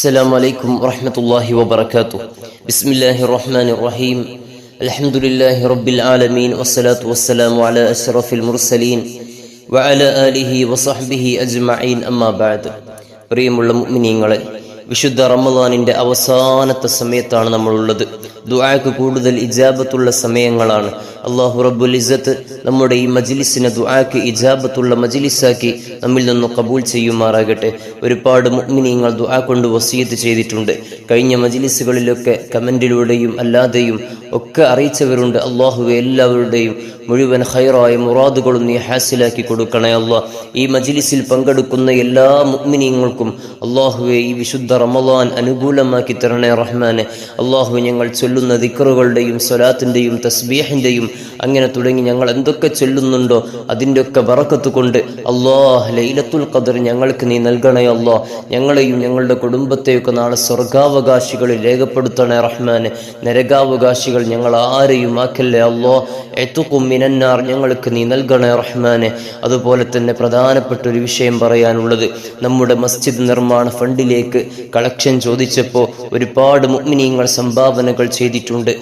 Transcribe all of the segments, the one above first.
السلام عليكم ورحمة الله وبركاته. بسم الله الرحمن الرحيم. الحمد لله رب العالمين والصلاة والسلام على أشرف المرسلين وعلى آله وصحبه أجمعين أما بعد. പ്രിയമുള്ള മുഅ്മിനീങ്ങളെ, വിശുദ്ധ റമളാനിന്റെ അവസാനത്തെ സമയത്താണ് നമ്മളുള്ളത്. ദുആക്ക് കൂടുതൽ ഇജാബത്തുള്ള സമയങ്ങളാണ്. അല്ലാഹു റബ്ബുൽ ഇസ്സത്ത് നമ്മുടെ ഈ മജ്ലിസിനെ ദുആക്ക് ഇജാബത്തുള്ള മജ്ലിസാക്കി നമ്മിൽ നിന്ന് ഖബൂൽ ചെയ്യുമാറാകട്ടെ. ഒരുപാട് മുഅ്മിനീങ്ങൾ ദുആ കൊണ്ട് വസിയത്ത് ചെയ്തിട്ടുണ്ട്. കഴിഞ്ഞ മജ്ലിസുകളിലൊക്കെ കമന്റിലൂടെയും അല്ലാതെയും ഒക്കെ അറിയിച്ചവരുണ്ട്. അല്ലാഹുവേ, എല്ലാവരുടെയും മുഴുവൻ ഖൈറായ മുറാദുകളും നീ ഹാസിലാക്കി കൊടുക്കണേ അല്ലാഹ്. ഈ മജ്ലിസിൽ പങ്കെടുക്കുന്ന എല്ലാ മുഅ്മിനീങ്ങൾക്കും അല്ലാഹുവേ ഈ വിശുദ്ധ റമളാൻ അനുകൂലമാക്കി തരണേ റഹ്മാനെ. അല്ലാഹു, ഞങ്ങൾ ചൊല്ലുന്ന ദിക്റുകളുടെയും സ്വലാത്തിന്റെയും തസ്ബീഹിന്റെയും അങ്ങനെ തുടങ്ങി ഞങ്ങൾ എന്തൊക്കെ ചൊല്ലുന്നുണ്ടോ അതിൻ്റെ ഒക്കെ ബറക്കത്ത് കൊണ്ട് അല്ലാഹ് ലൈലത്തുൽ ഖദർ ഞങ്ങൾക്ക് നീ നൽകണേ അല്ലാഹ്. ഞങ്ങളെയും ഞങ്ങളുടെ കുടുംബത്തെയൊക്കെ നാളെ സ്വർഗാവകാശികളിൽ രേഖപ്പെടുത്തണേ റഹ്മാനെ. നരകാവകാശികൾ ഞങ്ങൾ ആരെയും ആക്കല്ലേ അല്ലാഹ്. എത്തുക്കും മിനന്നാർ ഞങ്ങൾക്ക് നീ നൽകണേ റഹ്മാനെ. അതുപോലെ തന്നെ പ്രധാനപ്പെട്ട ഒരു വിഷയം പറയാനുള്ളത്, നമ്മുടെ മസ്ജിദ് നിർമ്മാണ ഫണ്ടിലേക്ക് കളക്ഷൻ ചോദിച്ചപ്പോൾ ഒരുപാട് മുഅ്മിനീങ്ങൾ സംഭാവനകൾ ചെയ്തിട്ടുണ്ട്.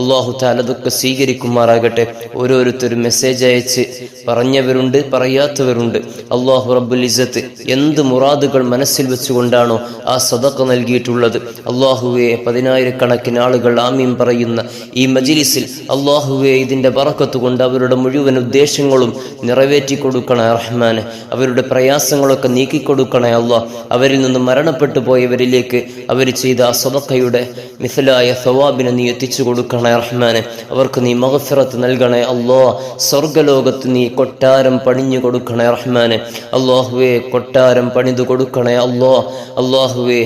അല്ലാഹു തആല അതൊക്കെ സ്വീകരിക്കുമാറാകട്ടെ. ഓരോരുത്തരും മെസ്സേജ് അയച്ച് പറഞ്ഞവരുണ്ട്, പറയാത്തവരുണ്ട്. അല്ലാഹു റബ്ബുൽ ഇസ്സത്ത് എന്ത് മുറാദുകൾ മനസ്സിൽ വെച്ചുകൊണ്ടാണോ ആ സദഖ നൽകിയിട്ടുള്ളത്, അല്ലാഹുവേ, 10,000-കണക്കിന് ആളുകൾ ആമീൻ പറയുന്ന ഈ മജ്ലിസിൽ അല്ലാഹുവേ, ഇതിന്റെ ബറക്കത്ത് കൊണ്ട് അവരുടെ മുഴുവൻ ഉദ്ദേശങ്ങളും നിറവേറ്റി കൊടുക്കണേ റഹ്മാനെ. അവരുടെ പ്രയാസങ്ങളൊക്കെ നീക്കിക്കൊടുക്കണേ അല്ലാഹ്. അവരിൽ നിന്ന് മരണപ്പെട്ടു പോയവരിലേക്ക് അവർ ചെയ്ത ആ സദഖയുടെ മിഥലായ സവാബിനെ നീ എത്തിച്ചു കൊടുക്കണം റഹ്മാനെ. അവർക്ക് നീ മഗ്ഫിറത്ത് നൽകണേ അല്ലാഹ്. സ്വർഗ്ഗലോകത്ത് നീ കൊട്ടാരം പണിഞ്ഞു കൊടുക്കണേ റഹ്മാനെ. അല്ലാഹുവേ, കൊട്ടാരം പണിതു കൊടുക്കണേ അല്ലാഹ്. അല്ലാഹുവേ,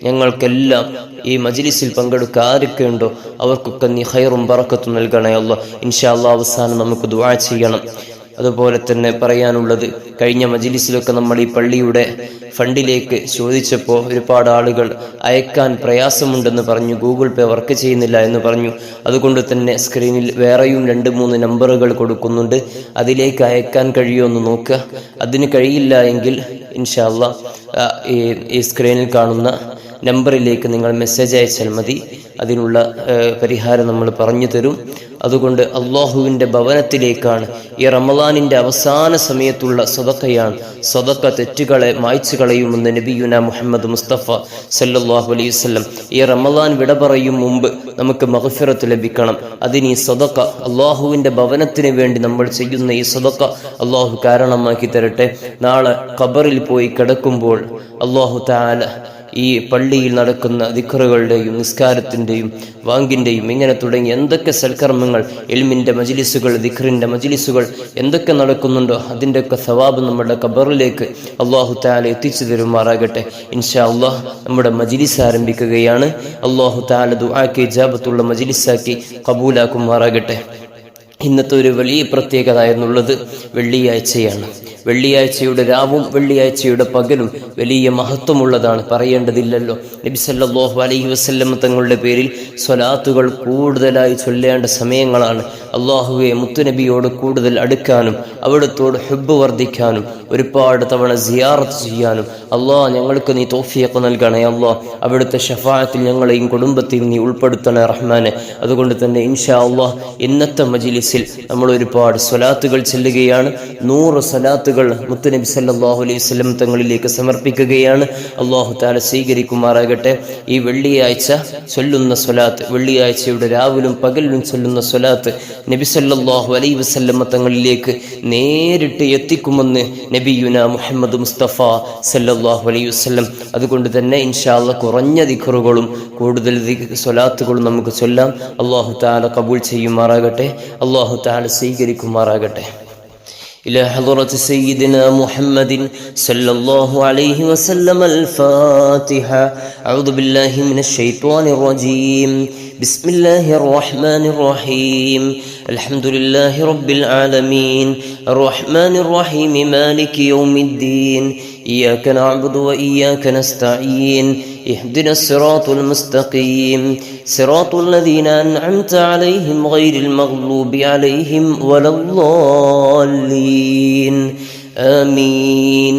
ഞങ്ങൾക്കെല്ലാം ഈ മജ്ലിസിൽ പങ്കെടുക്കുക ആരൊക്കെ ഉണ്ടോ അവർക്കൊക്കെ നീ ഖൈറും ബറക്കത്തും നൽകണേ അല്ലാഹ്. ഇൻഷാ അല്ലാഹ് അവസാനം നമുക്ക് ദുആ ചെയ്യണം. അതുപോലെ തന്നെ പറയാനുള്ളത്, കഴിഞ്ഞ മജ്ലിസിലൊക്കെ നമ്മൾ ഈ പള്ളിയുടെ ഫണ്ടിലേക്ക് ചോദിച്ചപ്പോൾ ഒരുപാട് ആളുകൾ അയക്കാൻ പ്രയാസമുണ്ടെന്ന് പറഞ്ഞു, ഗൂഗിൾ പേ വർക്ക് ചെയ്യുന്നില്ല എന്ന് പറഞ്ഞു. അതുകൊണ്ട് തന്നെ സ്ക്രീനിൽ വേറെയും 2-3 നമ്പറുകൾ കൊടുക്കുന്നുണ്ട്. അതിലേക്ക് അയക്കാൻ കഴിയുമെന്ന് നോക്കുക. അതിന് കഴിയില്ല എങ്കിൽ ഇൻഷാ അല്ലാഹ് ഈ സ്ക്രീനിൽ കാണുന്ന നമ്പറിലേക്ക് നിങ്ങൾ മെസ്സേജ് അയച്ചാൽ മതി. അതിനുള്ള പരിഹാരം നമ്മൾ പറഞ്ഞു തരും. അതുകൊണ്ട് അള്ളാഹുവിൻ്റെ ഭവനത്തിലേക്കാണ്, ഈ റമളാനിൻ്റെ അവസാന സമയത്തുള്ള സദഖയാണ്. സദഖ തെറ്റുകളെ മായ്ച്ചു കളയുമെന്ന് നബിയുന മുഹമ്മദ് മുസ്തഫ സല്ലല്ലാഹു അലൈഹി വസല്ലം. ഈ റമളാൻ വിട പറയും മുമ്പ് നമുക്ക് മഗ്ഫിറത്ത് ലഭിക്കണം. അതിന് ഈ സദഖ, അള്ളാഹുവിൻ്റെ ഭവനത്തിന് വേണ്ടി നമ്മൾ ചെയ്യുന്ന ഈ സദഖ അള്ളാഹു കാരണമാക്കി തരട്ടെ. നാളെ ഖബറിൽ പോയി കിടക്കുമ്പോൾ അള്ളാഹു തആല ഈ പള്ളിയിൽ നടക്കുന്ന ദിക്റുകളുടെയും നിസ്കാരത്തിൻ്റെയും വാങ്കിൻ്റെയും ഇങ്ങനെ തുടങ്ങി എന്തൊക്കെ സൽക്കർമ്മങ്ങൾ, ഇൽമിൻ്റെ മജ്ലിസുകൾ, ദിക്റിൻ്റെ മജ്ലിസുകൾ എന്തൊക്കെ നടക്കുന്നുണ്ടോ അതിൻ്റെയൊക്കെ സവാബ് നമ്മുടെ ഖബറിലേക്ക് അല്ലാഹു തആല എത്തിച്ചു തരുമാറാകട്ടെ. ഇൻഷാ അല്ലാഹ് നമ്മുടെ മജ്ലിസ് ആരംഭിക്കുകയാണ്. അല്ലാഹു തആല ദുആക്ക് ഇജാബത്തുള്ള മജ്ലിസാക്കി ഖബൂലാക്കുമാറാകട്ടെ. ഇന്നത്തെ ഒരു വലിയ പ്രത്യേകത എന്നുള്ളത് വെള്ളിയാഴ്ചയാണ്. വെള്ളിയാഴ്ചയുടെ രാവും വെള്ളിയാഴ്ചയുടെ പകലും വലിയ മഹത്വമുള്ളതാണ്, പറയേണ്ടതില്ലല്ലോ. നബി സല്ലല്ലാഹു അലൈഹി വസല്ലം തങ്ങളുടെ പേരിൽ സ്വലാത്തുകൾ കൂടുതലായി ചൊല്ലേണ്ട സമയങ്ങളാണ്. അല്ലാഹുവെ, മുത്തുനബിയോട് കൂടുതൽ അടുക്കാനും അവിടുത്തോട് ഹുബ്ബ് വർദ്ധിക്കാനും ഒരുപാട് തവണ സിയാറത്ത് ചെയ്യാനും അല്ലാഹ് ഞങ്ങൾക്ക് നീ തൗഫീഖ് നൽകണേ അല്ലാഹ്. അവിടുത്തെ ശഫാഅത്തിൽ ഞങ്ങളെയും കുടുംബത്തെയും നീ ഉൾപ്പെടുത്തണേ റഹ്മാനെ. അതുകൊണ്ട് തന്നെ ഇൻഷാ അല്ലാഹ് ഇന്നത്തെ മജ്ലിസിൽ നമ്മൾ ഒരുപാട് സ്വലാത്തുകൾ ചൊല്ലുകയാണ്. 100 സ്വലാത്തുകൾ മുത്തുനബി സല്ലല്ലാഹു അലൈഹി വസല്ലം തങ്ങളിലേക്ക് സമർപ്പിക്കുകയാണ്. അല്ലാഹു തആല സ്വീകരിക്കുമാറാകട്ടെ. ഈ വെള്ളിയാഴ്ച ചൊല്ലുന്ന സ്വലാത്ത്, വെള്ളിയാഴ്ചയുടെ രാവിലും പകലിലും ചൊല്ലുന്ന സ്വലാത്ത് നബി സല്ലല്ലാഹു അലൈഹി വസല്ലം തങ്ങളിലേക്ക് നേരിട്ട് എത്തിക്കുമെന്ന് നബിയുന മുഹമ്മദ് മുസ്തഫ സല്ലല്ലാഹു അലൈഹി വസല്ലം. അതുകൊണ്ട് തന്നെ ഇൻഷാ അല്ലാഹ് കുറഞ്ഞ ദിക്റുകളും കൂടുതൽ സ്വലാത്തുകളും നമുക്ക് ചൊല്ലാം. അല്ലാഹു തആല ഖബൂൽ ചെയ്യുമാറാകട്ടെ. അല്ലാഹു തആല സ്വീകരിക്കുമാറാകട്ടെ. إلى حضرة سيدنا محمد صلى الله عليه وسلم الفاتحة. أعوذ بالله من الشيطان الرجيم. بسم الله الرحمن الرحيم. الحمد لله رب العالمين الرحمن الرحيم مالك يوم الدين. إياك نعبد وإياك نستعين. اهدنا الصراط المستقيم صراط الذين أنعمت عليهم غير المغضوب عليهم ولا الضالين. آمين.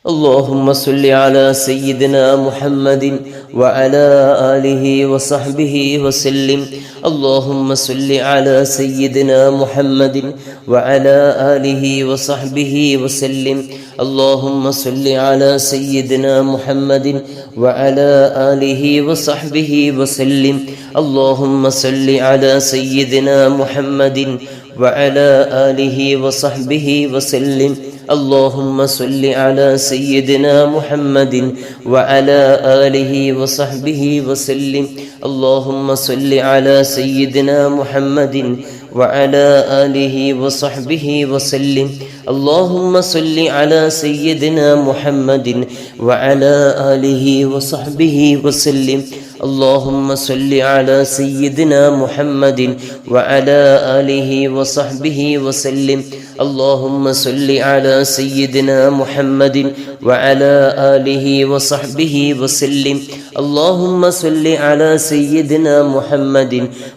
اللهم صل على سيدنا محمد وعلى آله وصحبه وسلم. اللهم صل على سيدنا محمد وعلى آله وصحبه وسلم. اللهم صل على سيدنا محمد وعلى آله وصحبه وسلم. اللهم صل على سيدنا محمد وعلى آله وصحبه وسلم. اللهم صل على سيدنا محمد وعلى آله وصحبه وسلم. اللهم صل على سيدنا محمد وعلى آله وصحبه وسلم. اللهم صل على سيدنا محمد وعلى آله وصحبه وسلم. اللهم صل على سيدنا محمد وعلى آله وصحبه وسلم. اللهم صل على سيدنا محمد وعلى آله وصحبه وسلم. اللهم صل على سيدنا محمد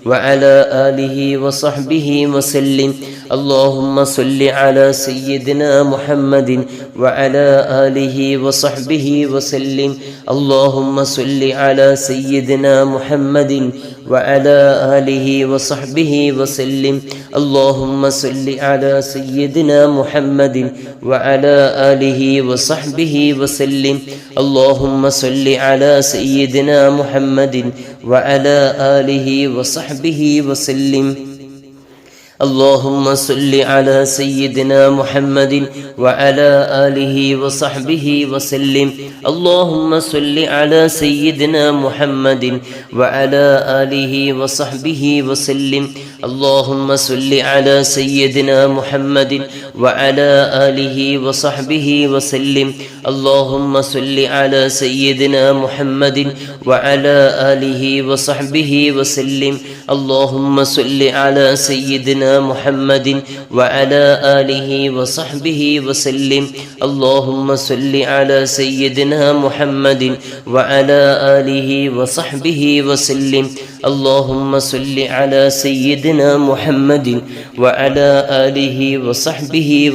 وعلى آله وصحبه وسلم. اللهم صل على سيدنا محمد وعلى آله وصحبه وسلم. اللهم صل على سيدنا محمد وعلى آله وصحبه وسلم. اللهم صل على سيدنا محمد وعلى آله وصحبه وسلم. اللهم صل على سيدنا محمد وعلى آله وصحبه وسلم. اللهم صل على سيدنا محمد وعلى آله وصحبه وسلم. اللهم صل على سيدنا محمد وعلى آله وصحبه وسلم. اللهم صل على سيدنا محمد وعلى آله وصحبه وسلم. اللهم صل على سيدنا محمد وعلى آله وصحبه وسلم. اللهم صل على سيدنا محمد وعلى آله وصحبه وسلم. اللهم صل على سيدنا محمد وعلى آله وصحبه وسلم. اللهم صل على سيدنا محمد وعلى آله وصحبه وسلم. اللهم صل على سيدنا محمد وعلى آله وصحبه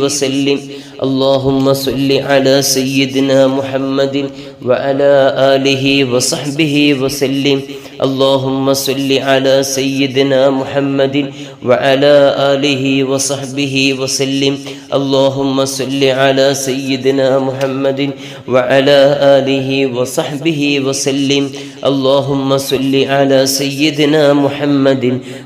وسلم. اللهم صل على سيدنا محمد وعلى آله وصحبه وسلم. اللهم صل على سيدنا محمد وعلى آله وصحبه وسلم. اللهم صل على سيدنا محمد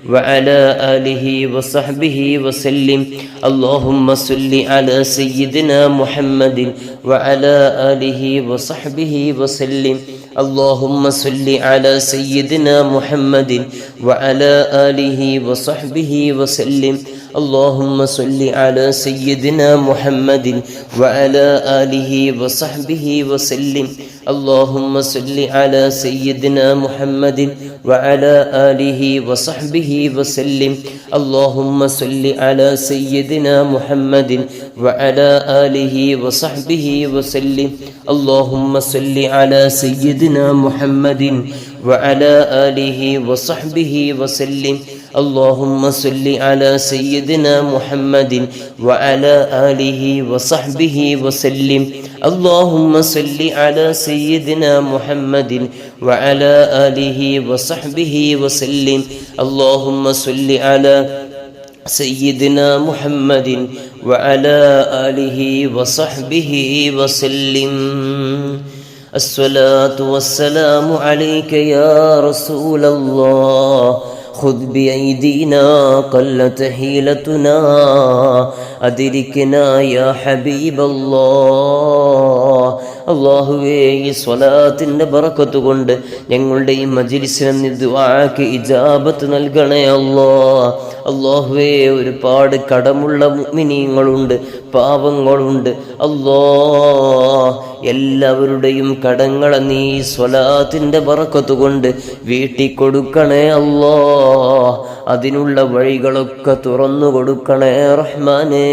وعلى آله وصحبه وسلم. اللهم صل على سيدنا محمد وعلى آله وصحبه وسلم. اللهم صل على سيدنا محمد وعلى آله وصحبه وسلم. اللهم صل على سيدنا محمد وعلى آله وصحبه وسلم. اللهم صل على سيدنا محمد وعلى آله وصحبه وسلم. اللهم صل على سيدنا محمد وعلى آله وصحبه وسلم. اللهم صل على سيدنا محمد وعلى آله وصحبه وسلم. اللهم صل على سيدنا محمد وعلى آله وصحبه وسلم. اللهم صل على سيدنا محمد وعلى آله وصحبه وسلم. اللهم صل على سيدنا محمد وعلى آله وصحبه وسلم. الصلاة والسلام عليك يا رسول الله. خذ بأيدينا قلت حيلتنا أدركنا يا حبيب الله. അള്ളാഹുവേ, ഈ സ്വലാത്തിൻ്റെ ബറക്കത്ത് കൊണ്ട് ഞങ്ങളുടെ ഈ മജ്‌ലിസിന് ദുആക്ക് ഇജാബത്ത് നൽകണേ അല്ലാഹ്. അള്ളാഹുവേ, ഒരുപാട് കടമുള്ള മുഅ്മിനീങ്ങളുണ്ട്, പാവങ്ങളുണ്ട്. അല്ലാഹ്, എല്ലാവരുടെയും കടങ്ങളെ നീ സ്വലാത്തിൻ്റെ ബറക്കത്ത് കൊണ്ട് വീട്ടി കൊടുക്കണേ അല്ലാഹ്. അതിനുള്ള വഴികളൊക്കെ തുറന്നു കൊടുക്കണേ റഹ്മാനേ.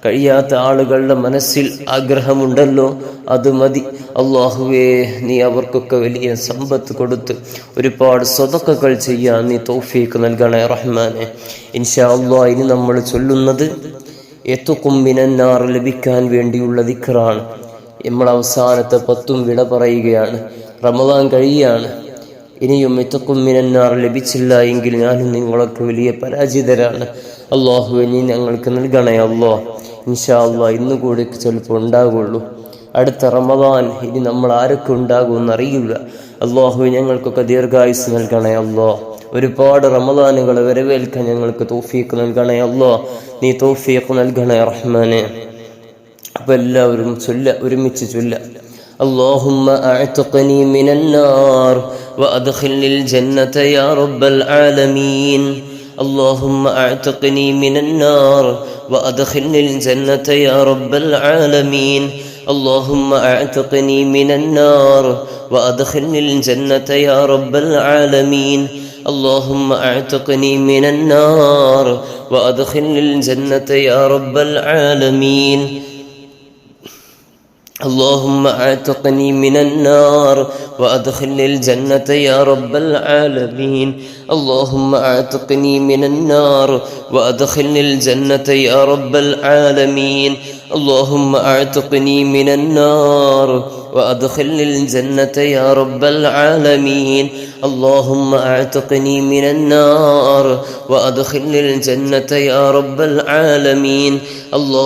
കഴിയാത്ത ആളുകളുടെ മനസ്സിൽ ആഗ്രഹമുണ്ടല്ലോ, അത് മതി. അള്ളാഹുവേ, നീ അവർക്കൊക്കെ വലിയ സമ്പത്ത് കൊടുത്ത് ഒരുപാട് സ്വതക്കകൾ ചെയ്യാൻ നീ തൗഫീഖ് നൽകണേ റഹ്മാനെ. ഇൻഷാ അല്ലാഹ് ഇനി നമ്മൾ ചൊല്ലുന്നത് യത്ഖും മിനന്നാർ ലഭിക്കാൻ വേണ്ടിയുള്ള ദിക്റാണ്. നമ്മൾ അവസാനത്തെ 10 വിട പറയുകയാണ്. റമദാൻ കഴിയാണ്. ഇനിയും യത്ഖും മിനന്നാർ ലഭിച്ചില്ല എങ്കിൽ ഞാനും നിങ്ങളൊക്കെ വലിയ പരാജിതരാണ്. അള്ളാഹുവേ, നീ ഞങ്ങൾക്ക് നൽകണേ അല്ലാഹ്. ഇൻഷാ അല്ലാഹ് ഇന്ന് കൂടി ചിലപ്പോൾ ഉണ്ടാകുള്ളൂ. അടുത്ത റമദാൻ ഇനി നമ്മൾ ആരൊക്കെ ഉണ്ടാകുമെന്ന് അറിയില്ല. അള്ളാഹുവേ, ഞങ്ങൾക്കൊക്കെ ദീർഘായുസ് നൽകണേ അല്ലാഹ്. ഒരുപാട് റമദാനുകൾ വരവേൽക്കാൻ ഞങ്ങൾക്ക് തൗഫീഖ് നൽകണേ അല്ലാഹ്. നീ തൗഫീഖ് നൽകണേ റഹ്മാനെ. അപ്പോൾ എല്ലാവരും ഒരുമിച്ച് ചൊല്ല. اللهم أعتقني من النار وأدخلني الجنة يا رب العالمين. اللهم أعتقني من النار وأدخلني الجنة يا رب العالمين. اللهم أعتقني من النار وأدخلني الجنة يا رب العالمين. اللهم أعتقني من النار وأدخلني الجنة يا رب العالمين. اللهم أعتقني من النار وأدخلني الجنة يا رب العالمين. اللهم أعتقني من النار وأدخلني الجنة يا رب العالمين. اللهم أعتقني من النار وأدخلني الجنة يا رب العالمين. اللهم أعتقني من النار وأدخلني الجنة يا رب العالمين.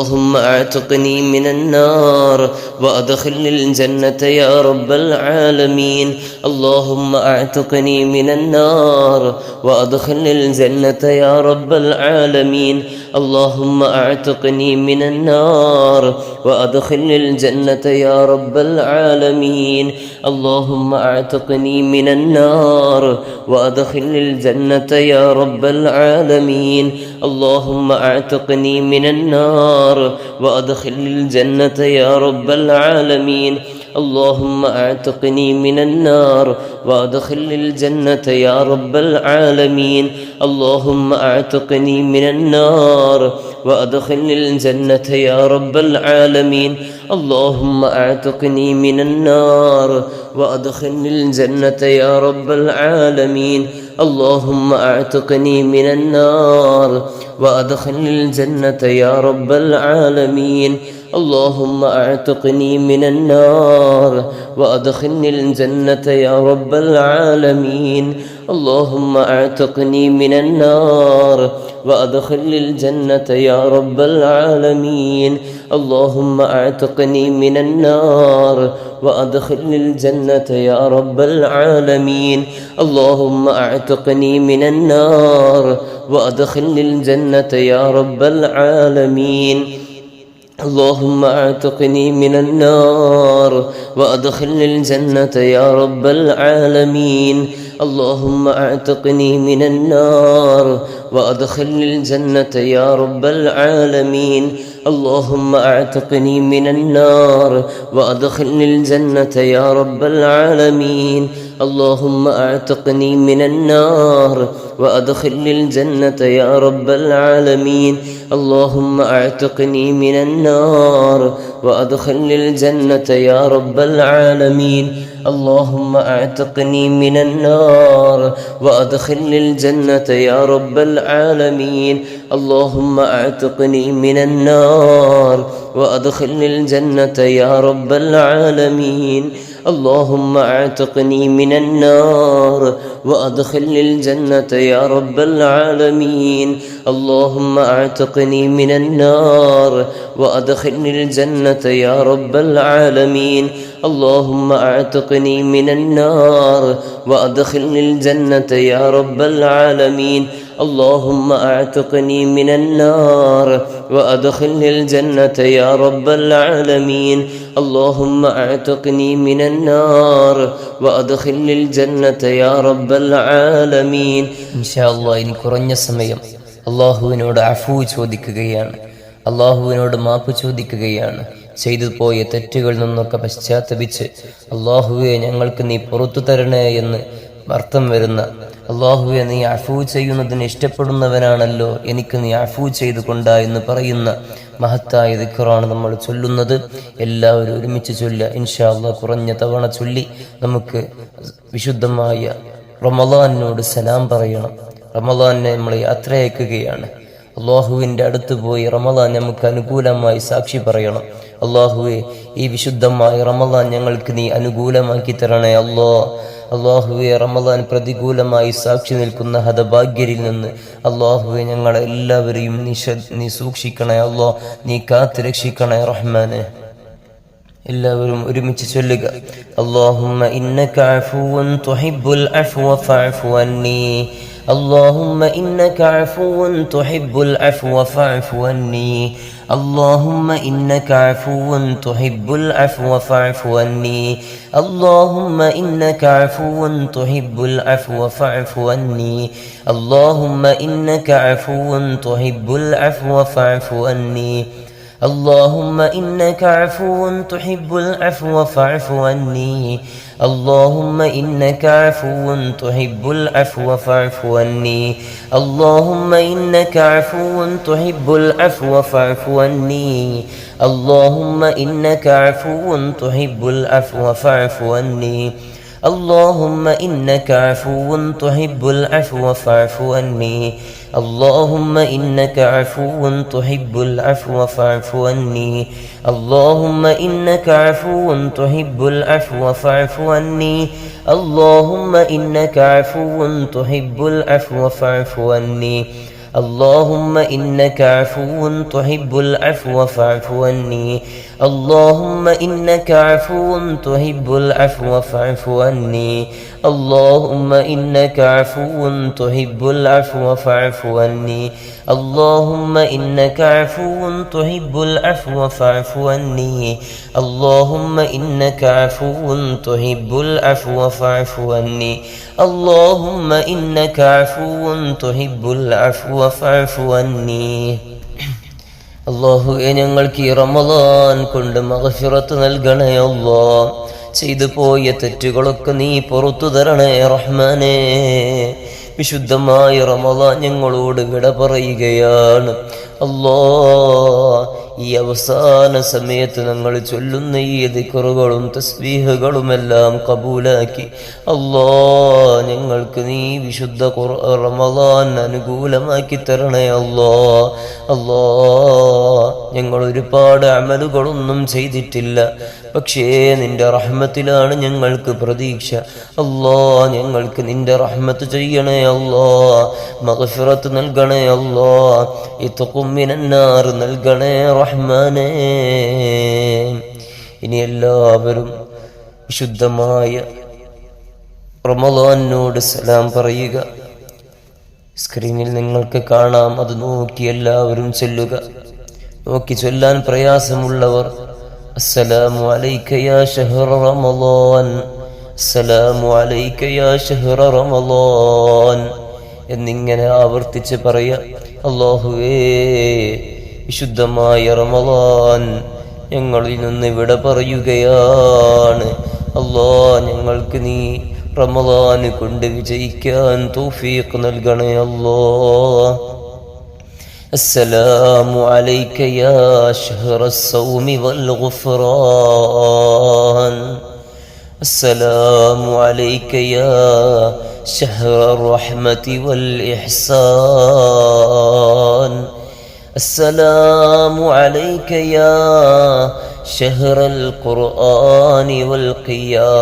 اللهم أعتقني من النار وأدخلني الجنة يا رب العالمين. اللهم أعتقني من النار وأدخلني الجنة يا رب العالمين. اللهم أعتقني من النار وأدخلني الجنة يا رب العالمين. اللهم أعتقني من النار وأدخلني الجنة يا رب العالمين. اللهم أعتقني من النار وأدخلني الجنة يا رب العالمين. اللهم أعتقني من النار وأدخلني الجنة يا رب العالمين. اللهم أعتقني من النار وأدخلني الجنة يا رب العالمين. اللهم أعتقني من النار وأدخلني الجنة يا رب العالمين. اللهم أعتقني من النار وأدخلني الجنة يا رب العالمين. اللهم أعتقني من النار وأدخلني الجنة يا رب العالمين. اللهم أعتقني من النار وأدخلني الجنة يا رب العالمين. اللهم أعتقني من النار وأدخلني الجنة يا رب العالمين. اللهم أعتقني من النار وأدخلني الجنة يا رب العالمين. اللهم أعتقني من النار وأدخلني الجنة يا رب العالمين. اللهم أعتقني من النار وأدخلني الجنة يا رب العالمين. اللهم أعتقني من النار وأدخلني الجنة يا رب العالمين. اللهم أعتقني من النار وأدخلني الجنة يا رب العالمين. اللهم أعتقني من النار وأدخلني الجنة يا رب العالمين. اللهم أعتقني من النار وأدخلني الجنة يا رب العالمين. اللهم أعتقني من النار وأدخلني الجنة يا رب العالمين. اللهم أعتقني من النار وأدخلني الجنة يا رب العالمين. اللهم أعتقني من النار وأدخلني الجنة يا رب العالمين. اللهم أعتقني من النار وأدخلني الجنة يا رب العالمين. اللهم أعتقني من النار وأدخلني الجنة يا رب العالمين. اللهم أعتقني من النار وأدخلني الجنة يا رب العالمين. إن شاء الله ഇനി കുറഞ്ഞ സമയം അല്ലാഹുവിനോട് അഫൂ ചോദിക്കുകയാണ്, അല്ലാഹുവിനോട് മാപ്പ് ചോദിക്കുകയാണ്. ചെയ്തു പോയ തെറ്റുകളിൽ നിന്നൊക്കെ പശ്ചാത്തപിച്ച് അല്ലാഹുവേ ഞങ്ങൾക്ക് നീ പുറത്തു തരണേ എന്ന് അർത്ഥം വരുന്ന അള്ളാഹുവെ നീ അഫൂ ചെയ്യുന്നതിന് ഇഷ്ടപ്പെടുന്നവനാണല്ലോ, എനിക്ക് നീ അഫൂ ചെയ്തു കൊണ്ടാ എന്ന് പറയുന്ന മഹത്തായ ദിക്റാണ് നമ്മൾ ചൊല്ലുന്നത്. എല്ലാവരും ഒരുമിച്ച് ചൊല്ലുക ഇൻഷാ അല്ലാഹ്. കുറഞ്ഞ തവണ ചൊല്ലി നമുക്ക് വിശുദ്ധമായ റമളാനിനോട് സലാം പറയണം. റമളാനെ നമ്മൾ യാത്രയക്കുകയാണ്. അള്ളാഹുവിൻ്റെ അടുത്ത് പോയി റമളാൻ നമുക്ക് അനുകൂലമായി സാക്ഷി പറയണം. അള്ളാഹുവെ ഈ വിശുദ്ധമായ റമളാൻ ഞങ്ങൾക്ക് നീ അനുകൂലമാക്കി തരണേ അല്ലാ. അള്ളാഹുവെ റമളാൻ പ്രതികൂലമായി സാക്ഷി നിൽക്കുന്ന ഹതഭാഗ്യരിൽ നിന്ന് അള്ളാഹുവെ ഞങ്ങളെല്ലാവരെയും നീ സൂക്ഷിക്കണേ അല്ലാ, നീ കാത്ത് രക്ഷിക്കണേ റഹ്മാനെ. എല്ലാവരും ഒരുമിച്ച് ചൊല്ലുക. അല്ലാഹുമ്മ ഇന്നക അഫുവ്വുൻ തുഹിബ്ബുൽ അഫ്വ ഫഅഫു അന്നി. اللهم إنك عفو تحب العفو فاعف عني. اللهم إنك عفو تحب العفو فاعف عني. اللهم إنك عفو تحب العفو فاعف عني. اللهم إنك عفو تحب العفو فاعف عني. اللهم إنك عفو تحب العفو فاعف عني. اللهم إنك عفو تحب العفو فاعف عني. اللهم إنك عفو تحب العفو فاعف عني. اللهم إنك عفو تحب العفو فاعف عني. اللهم إنك عفو تحب العفو فاعف عني. اللهم إنك عفو تحب العفو فاعف عني. اللهم إنك عفو تحب العفو فاعف عني. اللهم إنك عفو تحب العفو فاعف عني. اللهم إنك عفو تحب العفو فاعف عني. اللهم إنك عفو تحب العفو فاعف عني. اللهم إنك عفو تحب العفو فاعف عني. اللهم إنك عفو تحب العفو فاعف عني. اللهم إنك عفو تحب العفو فاعف عني. اللهم إنك عفو تحب العفو فاعف عني. അള്ളാഹുവേ ഞങ്ങൾക്ക് ഈ റമളാൻ കൊണ്ട് മഗ്ഫിറത്ത് നൽകണേ അല്ലാ. ചെയ്തു പോയ തെറ്റുകളൊക്കെ നീ പുറത്തു തരണേ റഹ്മാനേ. വിശുദ്ധമായ റമളാൻ ഞങ്ങളോട് വിട പറയുകയാണ് അല്ലാ. ഈ അവസാന സമയത്ത് ഞങ്ങൾ ചൊല്ലുന്ന ഈ ദിക്റുകളും തസ്ബീഹുകളുമെല്ലാം കബൂലാക്കി അല്ലാ ഞങ്ങൾക്ക് നീ വിശുദ്ധ റമളാൻ അനുകൂലമാക്കി തരണേ അല്ലാ. അല്ലാ ഞങ്ങൾ ഒരുപാട് അമലുകളൊന്നും ചെയ്തിട്ടില്ല, പക്ഷേ നിന്റെ റഹ്മത്തിലാണ് ഞങ്ങൾക്ക് പ്രതീക്ഷ. അല്ലാ ഞങ്ങൾക്ക് നിന്റെ റഹ്മത്ത് ചെയ്യണേ അല്ലാ. മഗ്ഫിറത്ത് നൽകണേ അല്ലാ. ഇത്ഖും മിനന്നാർ നൽകണേ റഹ്മാനേ. ഇനി എല്ലാവരും വിശുദ്ധമായ റമളാനിനോട് സലാം പറയുക. സ്ക്രീനിൽ നിങ്ങൾക്ക് കാണാം, അത് നോക്കി എല്ലാവരും ചൊല്ലുക. നോക്കി ചൊല്ലാൻ പ്രയാസമുള്ളവർ അസ്സലാമു അലൈക യാ ശഹ്റ റമളാൻ, അസ്സലാമു അലൈക യാ ശഹ്റ റമളാൻ എന്നിങ്ങനെ ആവർത്തിച്ച് പറയാ. അല്ലാഹുവേ വിശുദ്ധമായ റമളാൻ ഞങ്ങളിൽ നിന്ന് വിട പറയുകയാണ് അല്ലാ. ഞങ്ങൾക്ക് നീ റമളാന് കൊണ്ട് വിജയിക്കാൻ തൗഫീഖ് നൽകണേ അല്ലാ. السلام عليك يا شهر الصوم والغفران. السلام عليك يا شهر الرحمة والإحسان. السلام عليك يا شهر القرآن والقيام.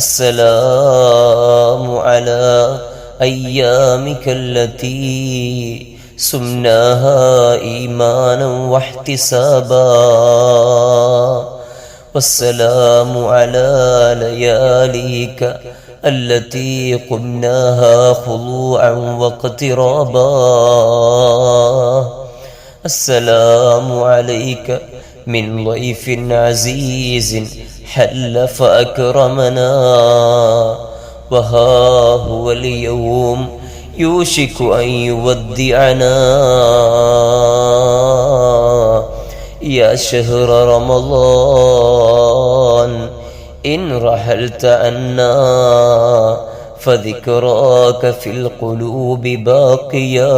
السلام على أيامك التي سمناها إيمانا واحتسابا. والسلام على لياليك التي قمناها خضوعا واقترابا. السلام عليك من ضيف عزيز حل فأكرمنا، وها هو اليوم يوشك أن يودعنا. يا شهر رمضان إن رحلت عنا فذكراك في القلوب باقيا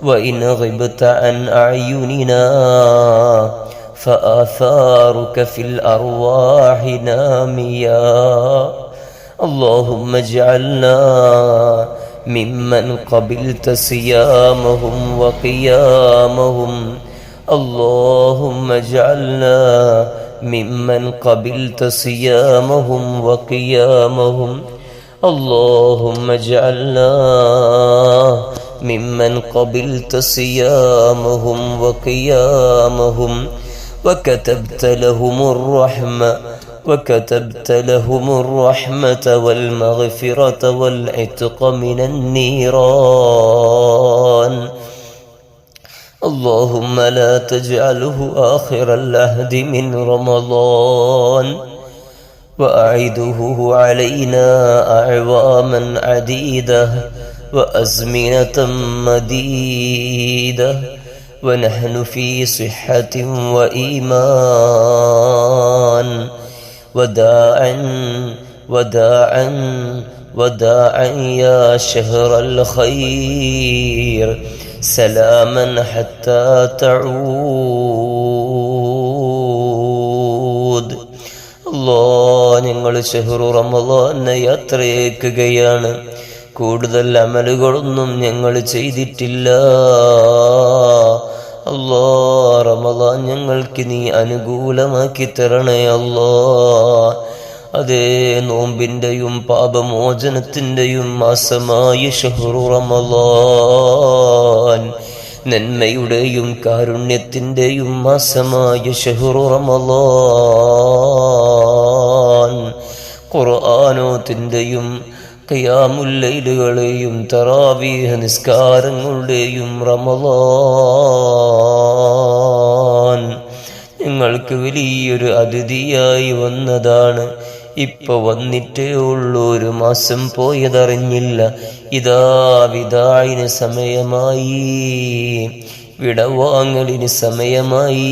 وإن غبت عن أعيننا فآثارك في الأرواح ناميا اللهم اجعلنا ممن قبلت صيامهم وقيامهم اللهم اجعلنا ممن قبلت صيامهم وقيامهم اللهم اجعلنا ممن قبلت صيامهم وقيامهم وكتبت لهم الرحمة والمغفرة والعتق من النيران اللهم لا تجعله آخر العهد من رمضان وأعده علينا أعواما عديدة وأزمنة مديدة ونحن في صحة وإيمان وداعا يا شهر الخير سلاما حتى تعود ഞങ്ങൾ ഷഹ്റു റമളാനെ യാത്രയാക്കുകയാണ്. കൂടുതൽ അമലുകളൊന്നും ഞങ്ങൾ ചെയ്തിട്ടില്ല. അല്ലാ, റമളാൻ ഞങ്ങൾക്ക് നീ അനുകൂലമാക്കി തരണേ അല്ലാ. അതേ നോമ്പിന്റെയും പാപമോചനത്തിന്റെയും മാസമായ ഷഹ്റു റമളാൻ, നന്മയുടെയും കാരുണ്യത്തിന്റെയും മാസമായ ഷഹ്റു റമളാൻ, ഖുർആനോത്തിന്റെയും ഖിയാമുൽ ലൈലുകളെയും തറാവീഹ് നിസ്കാരങ്ങളുടെയും റമളാൻ ഞങ്ങൾക്ക് വലിയൊരു അതിഥിയായി വന്നതാണ്. ഇപ്പൊ വന്നിട്ടേ ഉള്ളൂ, ഒരു മാസം പോയതറിഞ്ഞില്ല. ഇതാ വിദാഇന് സമയമായി, വിടവാങ്ങലിന് സമയമായി.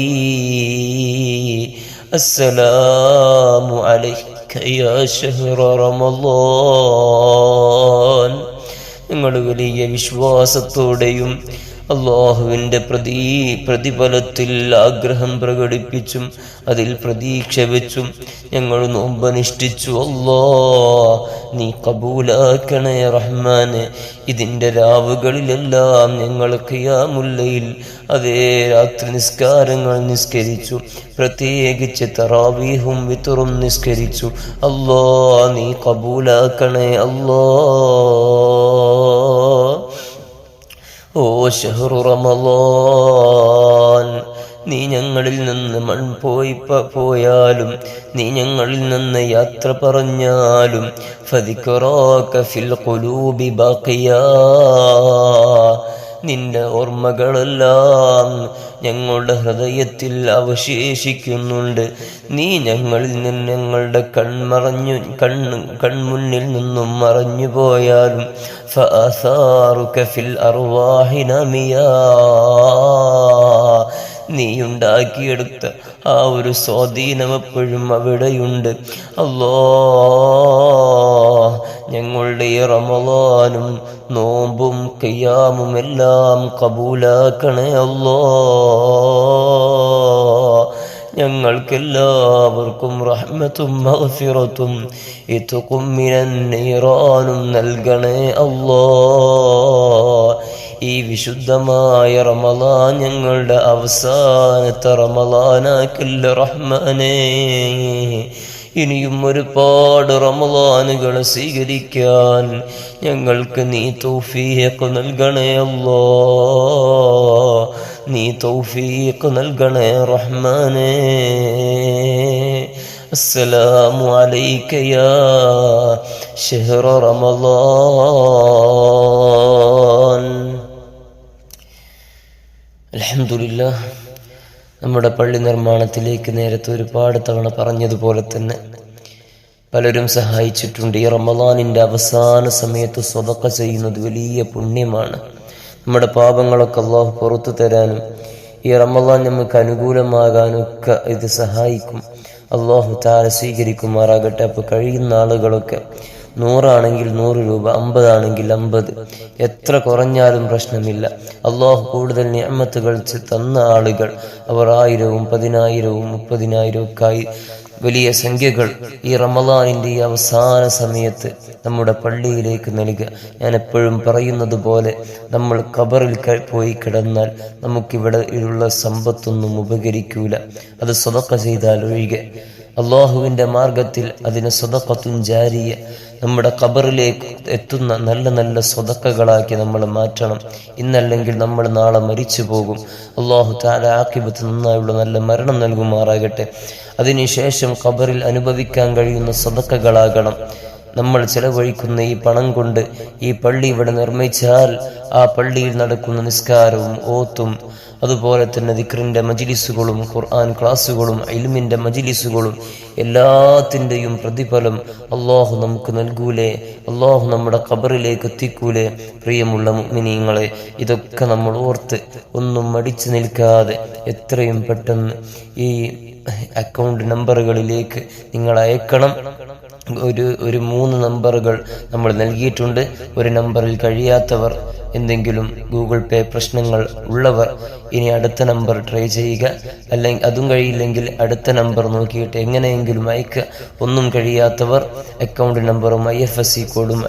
അസ്സലാമു അലൈക യാ ശഹ്റ റമളാൻ. നിങ്ങൾ വലിയ വിശ്വാസത്തോടെയും അള്ളാഹുവിൻ്റെ പ്രതിഫലത്തിൽ ആഗ്രഹം പ്രകടിപ്പിച്ചും അതിൽ പ്രതീക്ഷ വെച്ചും ഞങ്ങൾ നോമ്പനുഷ്ഠിച്ചു. അല്ലാ, നീ കബൂലാക്കണേ റഹ്മാനെ. ഇതിൻ്റെ രാവുകളിലെല്ലാം ഞങ്ങൾ ഖിയാമുൽ ലൈൽ, അതേ രാത്രി നിസ്കാരങ്ങൾ നിസ്കരിച്ചു. പ്രത്യേകിച്ച് തറാവീഹും വിത്റും നിസ്കരിച്ചു. അല്ലാ, നീ കബൂലാക്കണേ അല്ലാ. ഓ ഷഹ്റു റമളാൻ, നീ ഞങ്ങളിൽ നിന്ന് പോയാലും നീ ഞങ്ങളിൽ നിന്ന് യാത്ര പറഞ്ഞാലും ഫദിക്റാക ഫിൽ ഖുലൂബി ബാഖിയാ, നിന്റെ ഓർമ്മകളെല്ലാം ഞങ്ങളുടെ ഹൃദയത്തിൽ അവശേഷിക്കുന്നുണ്ട്. നീ ഞങ്ങളിൽ നിന്ന് ഞങ്ങളുടെ കൺമുന്നിൽ നിന്നും മറഞ്ഞു പോയാലും ഫആസാറുക ഫിൽ അർവാഹി നമിയാ, നീയുണ്ടാക്കിയെടുത്ത ആ ഒരു സ്വാധീനം എപ്പോഴും അവിടെയുണ്ട്. അല്ലാഹ്, ഞങ്ങളുടെ ഈ റമളാനും നോമ്പും ഖിയാമും എല്ലാം കബൂലാക്കണേ അല്ലാഹ്. ഞങ്ങൾക്കെല്ലാവർക്കും റഹ്മത്തും മഗ്ഫിറത്തും ഇത്ഖും മിനൻ നീറാനും നൽകണേ അല്ലാഹ്. ഈ വിശുദ്ധമായ റമളാൻ ഞങ്ങളുടെ അവസാനത്തെ റമളാനാക്കല്ല റഹ്മാനേ. ഇനിയും ഒരുപാട് റമളാനുകൾ സ്വീകരിക്കാൻ ഞങ്ങൾക്ക് നീ തൗഫീഖ് നൽകണേ അല്ലാഹ്. നീ തൗഫീഖ് നൽകണേ റഹ്മാനേ. അസ്സലാമു അലൈക യാ ശഹ്റ റമളാൻ. അൽഹംദുലില്ലാഹ്, നമ്മുടെ പള്ളി നിർമ്മാണത്തിലേക്ക് നേരത്തെ ഒരുപാട് തവണ പറഞ്ഞതുപോലെ തന്നെ പലരും സഹായിച്ചിട്ടുണ്ട്. ഈ റമളാനിൻ്റെ അവസാന സമയത്ത് സ്വതക്ക ചെയ്യുന്നത് വലിയ പുണ്യമാണ്. നമ്മുടെ പാപങ്ങളൊക്കെ അല്ലാഹു പുറത്തു തരാനും ഈ റമളാൻ നമുക്ക് അനുകൂലമാകാനും ഒക്കെ ഇത് സഹായിക്കും. അള്ളാഹു താല സ്വീകരിക്കുമാറാകട്ടെ. അപ്പോൾ കഴിയുന്ന ആളുകളൊക്കെ 100 ആണെങ്കിൽ 100 രൂപ, 50 ആണെങ്കിൽ 50, എത്ര കുറഞ്ഞാലും പ്രശ്നമില്ല. അള്ളാഹു കൂടുതൽ നിഅമത്തുകൾ തന്ന ആളുകൾ അവർ 1000-ഉം 10,000-ഉം 30,000 ഒക്കെ ആയി വലിയ സംഖ്യകൾ ഈ റമളാനിൻ്റെ ഈ അവസാന സമയത്ത് നമ്മുടെ പള്ളിയിലേക്ക് നൽകുക. ഞാൻ എപ്പോഴും പറയുന്നത് പോലെ നമ്മൾ ഖബറിൽ പോയി കിടന്നാൽ നമുക്കിവിടെ ഉള്ള സമ്പത്തൊന്നും ഉപകരിക്കൂല, അത് സദഖ ചെയ്താൽ ഒഴികെ. അള്ളാഹുവിൻ്റെ മാർഗത്തിൽ അതിനെ സദഖത്തുൻ ജാരിയ, നമ്മുടെ ഖബറിലേക്ക് എത്തുന്ന നല്ല നല്ല സ്വതക്കകളാക്കി നമ്മൾ മാറ്റണം. ഇന്നല്ലെങ്കിൽ നമ്മൾ നാളെ മരിച്ചു പോകും. അള്ളാഹു തആല ആഖിബത്ത് നന്നായുള്ള നല്ല മരണം നൽകുമാറാകട്ടെ. അതിനുശേഷം ഖബറിൽ അനുഭവിക്കാൻ കഴിയുന്ന സ്വതക്കകളാകണം നമ്മൾ ചെലവഴിക്കുന്ന ഈ പണം കൊണ്ട്. ഈ പള്ളി ഇവിടെ നിർമ്മിച്ചാൽ ആ പള്ളിയിൽ നടക്കുന്ന നിസ്കാരവും ഓത്തും അതുപോലെ തന്നെ ദിക്റിന്റെ മജ്ലിസുകളും ഖുർആൻ ക്ലാസ്സുകളും ഇൽമിന്റെ മജ്ലിസുകളും എല്ലാത്തിൻ്റെയും പ്രതിഫലം അള്ളാഹു നമുക്ക് നൽകൂലേ? അള്ളാഹു നമ്മുടെ ഖബറിലേക്ക് എത്തിക്കൂലേ? പ്രിയമുള്ള മുഅ്മിനീങ്ങളെ, ഇതൊക്കെ നമ്മൾ ഓർത്ത് ഒന്നും മടിച്ചു നിൽക്കാതെ എത്രയും പെട്ടെന്ന് ഈ അക്കൗണ്ട് നമ്പറുകളിലേക്ക് നിങ്ങൾ അയക്കണം. ഒരു 3 നമ്പറുകൾ നമ്മൾ നൽകിയിട്ടുണ്ട്. ഒരു നമ്പറിൽ കഴിയാത്തവർ, എന്തെങ്കിലും ഗൂഗിൾ പേ പ്രശ്നങ്ങൾ ഉള്ളവർ ഇനി അടുത്ത നമ്പർ ട്രൈ ചെയ്യുക. അല്ലെങ്കിൽ അതും കഴിയില്ലെങ്കിൽ അടുത്ത നമ്പർ നോക്കിയിട്ട് എങ്ങനെയെങ്കിലും അയക്കുക. ഒന്നും കഴിയാത്തവർ അക്കൗണ്ട് നമ്പറും IFSC കോഡും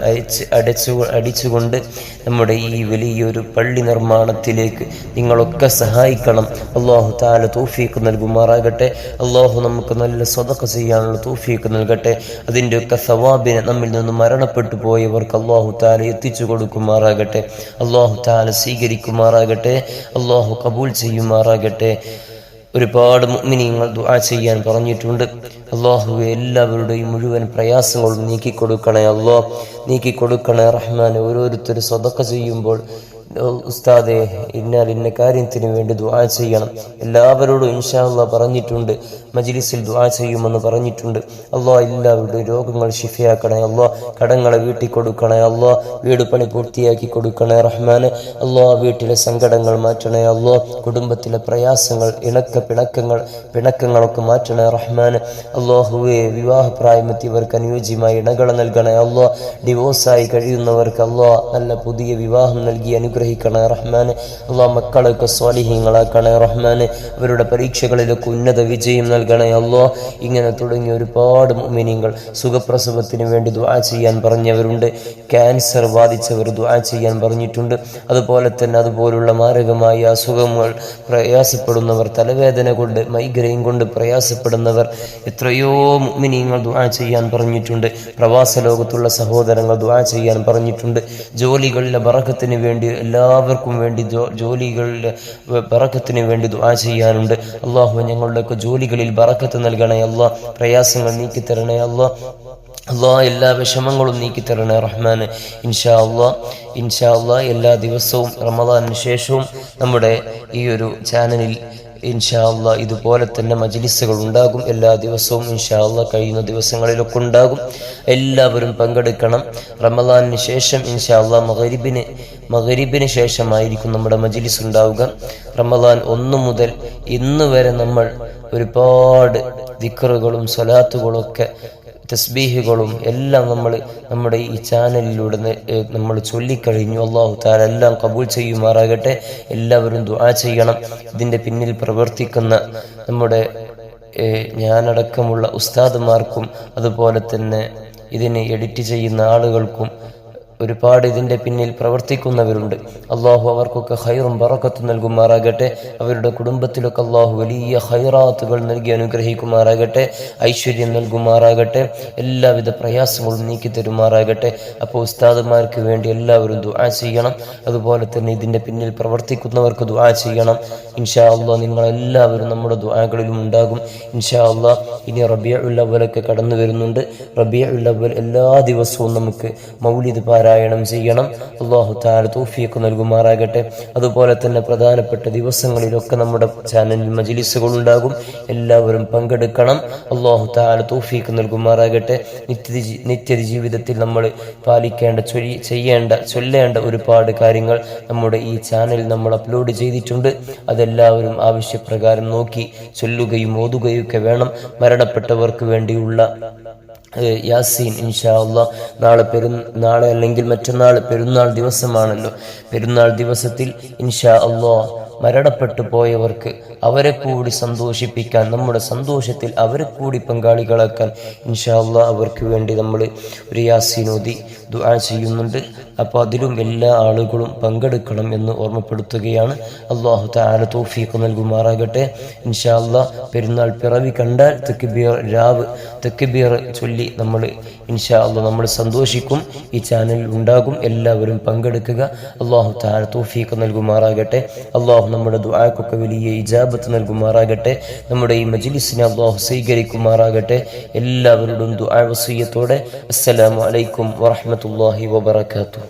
അടിച്ചുകൊണ്ട് നമ്മുടെ ഈ വലിയൊരു പള്ളി നിർമ്മാണത്തിലേക്ക് നിങ്ങളൊക്കെ സഹായിക്കണം. അള്ളാഹു തആല തൗഫീഖ് നൽകുമാറാകട്ടെ. അള്ളാഹു നമുക്ക് നല്ല സ്വതഖ ചെയ്യാനുള്ള തൗഫീഖ് നൽകട്ടെ. അതിൻ്റെയൊക്കെ സവാബിനെ നമ്മിൽ നിന്ന് മരണപ്പെട്ടു പോയവർക്ക് അള്ളാഹു തആല എത്തിച്ചു കൊടുക്കുമാറാകട്ടെ. അള്ളാഹു തആല സ്വീകരിക്കുമാറാകട്ടെ. അള്ളാഹു കബൂൽ ചെയ്യുമാറാകട്ടെ. ഒരുപാട് മുഅ്മിനീങ്ങൾ ദുആ ചെയ്യാൻ പറഞ്ഞിട്ടുണ്ട്. അള്ളാഹുവെ എല്ലാവരുടെയും മുഴുവൻ പ്രയാസങ്ങളും നീക്കിക്കൊടുക്കണേ. അള്ളാഹ് നീക്കിക്കൊടുക്കണേ റഹ്മാനെ. ഓരോരുത്തർ സ്വതഖ ചെയ്യുമ്പോൾ ഉസ്താദെ ഇന്ന കാര്യത്തിന് വേണ്ടി ദുആ ചെയ്യണം. എല്ലാവരോടും ഇൻഷാ അല്ലാഹ് പറഞ്ഞിട്ടുണ്ട്, മജ്ലിസിൽ ദുആ ചെയ്യുമെന്ന് പറഞ്ഞിട്ടുണ്ട്. അള്ളാഹ് എല്ലാവരുടെയും രോഗങ്ങൾ ശിഫയാക്കണേ. അള്ളാഹ് കടങ്ങളെ വീട്ടി കൊടുക്കണേ. അള്ളാഹ് വീട് പണി പൂർത്തിയാക്കി കൊടുക്കണേ റഹ്മാനെ. അള്ളാഹ് വീട്ടിലെ സങ്കടങ്ങൾ മാറ്റണേ. അള്ളാഹ് കുടുംബത്തിലെ പ്രയാസങ്ങൾ, പിണക്കങ്ങളൊക്കെ മാറ്റണേ റഹ്മാനെ. അള്ളാഹുവെ വിവാഹപ്രായമെത്തിയവർക്ക് അനുയോജ്യമായ ഇണകളെ നൽകണേ. അള്ളാഹ് ഡിവോഴ്സായി കഴിയുന്നവർക്ക് അള്ളാഹ് നല്ല പുതിയ വിവാഹം നൽകി അനുഗ്രഹിക്കണേ റഹ്മാനെ. അള്ളാഹ് മക്കളൊക്കെ സ്വാലിഹീങ്ങളാക്കണേ റഹ്മാനെ. അവരുടെ പരീക്ഷകളിലൊക്കെ ഉന്നത വിജയം നൽകണേ അള്ളാഹ്. ഇങ്ങനെ തുടങ്ങിയ ഒരുപാട് മുഅ്മിനീങ്ങൾ സുഖപ്രസവത്തിന് വേണ്ടി ദുആ ചെയ്യാൻ പറഞ്ഞവരുണ്ട്. ക്യാൻസർ ബാധിച്ചവർ ദുആ ചെയ്യാൻ പറഞ്ഞിട്ടുണ്ട്. അതുപോലെ തന്നെ അതുപോലുള്ള മാരകമായ അസുഖങ്ങൾ പ്രയാസപ്പെടുന്നവർ, തലവേദന കൊണ്ട്, മൈഗ്രെയിൻ കൊണ്ട് പ്രയാസപ്പെടുന്നവർ, എത്രയോ മുഅ്മിനീങ്ങൾ ദുആ ചെയ്യാൻ പറഞ്ഞിട്ടുണ്ട്. പ്രവാസ ലോകത്തുള്ള സഹോദരങ്ങൾ ദുആ ചെയ്യാൻ പറഞ്ഞിട്ടുണ്ട്. ജോലികളിലെ ബറക്കത്തിന് വേണ്ടി എല്ലാവർക്കും വേണ്ടി ജോലികളിലെ ബറക്കത്തിന് വേണ്ടി ദുആ ചെയ്യാനുണ്ട്. അള്ളാഹു ഞങ്ങളുടെയൊക്കെ ജോലികളിൽ ബറക്കത്ത് നൽകണേ അള്ളാഹ്. പ്രയാസങ്ങൾ നീക്കിത്തരണേ അള്ളാഹ്. എല്ലാ വിഷമങ്ങളും നീക്കിത്തരണേ റഹ്മാനെ. ഇൻഷാ അള്ളാഹ് എല്ലാ ദിവസവും റമദാനിന് ശേഷവും നമ്മുടെ ഈ ഒരു ചാനലിൽ ഇൻഷാ അള്ളാഹ് ഇതുപോലെ തന്നെ മജ്ലിസുകൾ ഉണ്ടാകും. എല്ലാ ദിവസവും ഇൻഷാ അള്ളാഹ് കഴിയുന്ന ദിവസങ്ങളിലൊക്കെ ഉണ്ടാകും. എല്ലാവരും പങ്കെടുക്കണം. റമദാനിന് ശേഷം ഇൻഷാ അള്ളാഹ് മഗ്രിബിന് ശേഷമായിരിക്കും നമ്മുടെ മജ്ലിസ് ഉണ്ടാവുക. റമദാൻ 1 മുതൽ ഇന്ന് വരെ നമ്മൾ ഒരുപാട് ദിക്റുകളും സ്വലാത്തുകളും ഒക്കെ തസ്ബീഹുകളും എല്ലാം നമ്മുടെ ഈ ചാനലിലൂടെ നമ്മൾ ചൊല്ലിക്കഴിഞ്ഞു. അല്ലാഹു തആല എല്ലാം കബൂൽ ചെയ്യുമാറാകട്ടെ. എല്ലാവരും ദുആ ചെയ്യണം. ഇതിൻ്റെ പിന്നിൽ പ്രവർത്തിക്കുന്ന നമ്മുടെ ഞാനടക്കമുള്ള ഉസ്താദുമാർക്കും അതുപോലെ തന്നെ ഇതിനെ എഡിറ്റ് ചെയ്യുന്ന ആളുകൾക്കും ഒരുപാട് ഇതിൻ്റെ പിന്നിൽ പ്രവർത്തിക്കുന്നവരുണ്ട്. അള്ളാഹു അവർക്കൊക്കെ ഖൈറും ബറക്കത്തും നൽകുമാറാകട്ടെ. അവരുടെ കുടുംബത്തിലൊക്കെ അള്ളാഹു വലിയ ഖൈറാത്തുകൾ നൽകി അനുഗ്രഹിക്കുമാറാകട്ടെ. ഐശ്വര്യം നൽകുമാറാകട്ടെ. എല്ലാവിധ പ്രയാസങ്ങളും നീക്കി തരുമാറാകട്ടെ. അപ്പോൾ ഉസ്താദുമാർക്ക് വേണ്ടി എല്ലാവരും ദുആ ചെയ്യണം. അതുപോലെ തന്നെ ഇതിൻ്റെ പിന്നിൽ പ്രവർത്തിക്കുന്നവർക്ക് ദുആ ചെയ്യണം. ഇൻഷാ അള്ളാഹ് നിങ്ങളെല്ലാവരും നമ്മുടെ ദുആകളിലും ഉണ്ടാകും ഇൻഷാ അള്ളാഹ്. ഇനി റബീഉൽ അവ്വലൊക്കെ കടന്നു വരുന്നുണ്ട്. റബീഉൽ അവ്വൽ എല്ലാ ദിവസവും നമുക്ക് മൗലിദ് പാരായണം പാരായണം ചെയ്യണം. അല്ലാഹു തആല തൗഫീഖ് നൽകുമാറാകട്ടെ. അതുപോലെ തന്നെ പ്രധാനപ്പെട്ട ദിവസങ്ങളിലൊക്കെ നമ്മുടെ ചാനലിൽ മജ്‌ലിസുകൾ ഉണ്ടാകും. എല്ലാവരും പങ്കെടുക്കണം. അല്ലാഹു തആല തൗഫീഖ് നൽകുമാറാകട്ടെ. നിത്യ ജീവിതത്തിൽ നമ്മൾ പാലിക്കേണ്ട ചൊല്ലേണ്ട ഒരുപാട് കാര്യങ്ങൾ നമ്മുടെ ഈ ചാനലിൽ നമ്മൾ അപ്ലോഡ് ചെയ്തിട്ടുണ്ട്. അതെല്ലാവരും ആവശ്യപ്രകാരം നോക്കി ചൊല്ലുകയും ഓതുകയും ഒക്കെ വേണം. മരണപ്പെട്ടവർക്ക് വേണ്ടിയുള്ള യാസീൻ ഇൻഷാ അല്ലാഹ് നാളെ അല്ലെങ്കിൽ മറ്റന്നാൾ പെരുന്നാൾ ദിവസമാണല്ലോ. പെരുന്നാൾ ദിവസത്തിൽ ഇൻഷാ അല്ലാഹ് മരണപ്പെട്ടു പോയവർക്ക് അവരെ കൂടി സന്തോഷിപ്പിക്കാൻ, നമ്മുടെ സന്തോഷത്തിൽ അവരെ കൂടി പങ്കാളികളാക്കാൻ ഇൻഷാ അല്ലാഹ് അവർക്ക് വേണ്ടി നമ്മൾ ഒരു യാസീൻ ഓതി ദുആ ചെയ്യുന്നുണ്ട്. അപ്പോൾ അതിലും എല്ലാ ആളുകളും പങ്കെടുക്കണം എന്ന് ഓർമ്മപ്പെടുത്തുകയാണ്. അല്ലാഹു തആല തൗഫീഖ് നൽകുമാറാകട്ടെ. ഇൻഷാ അല്ലാഹ് പെരുന്നാൾ പിറവി കണ്ടാൽ തക്ബീർ ചൊല്ലി നമ്മൾ ഇൻഷാ അല്ലാഹ് നമ്മൾ സന്തോഷിക്കും. ഈ ചാനലിൽ ഉണ്ടാകും. എല്ലാവരും പങ്കെടുക്കുക. അല്ലാഹു തആല തൗഫീഖ് നൽകുമാറാകട്ടെ. അല്ലാഹു നമ്മുടെ ദുആക്കൊക്കെ വലിയ ഇജാബത്ത് നൽകുമാറാകട്ടെ. നമ്മുടെ ഈ മജ്‌ലിസിനെ അല്ലാഹു സ്വീകരിക്കുമാറാകട്ടെ. എല്ലാവരോടും ദുആ വസിയ്യത്തോടെ അസ്സലാമു അലൈക്കും വറഹ്മത്തുള്ളാഹി വബറകാതുഹു.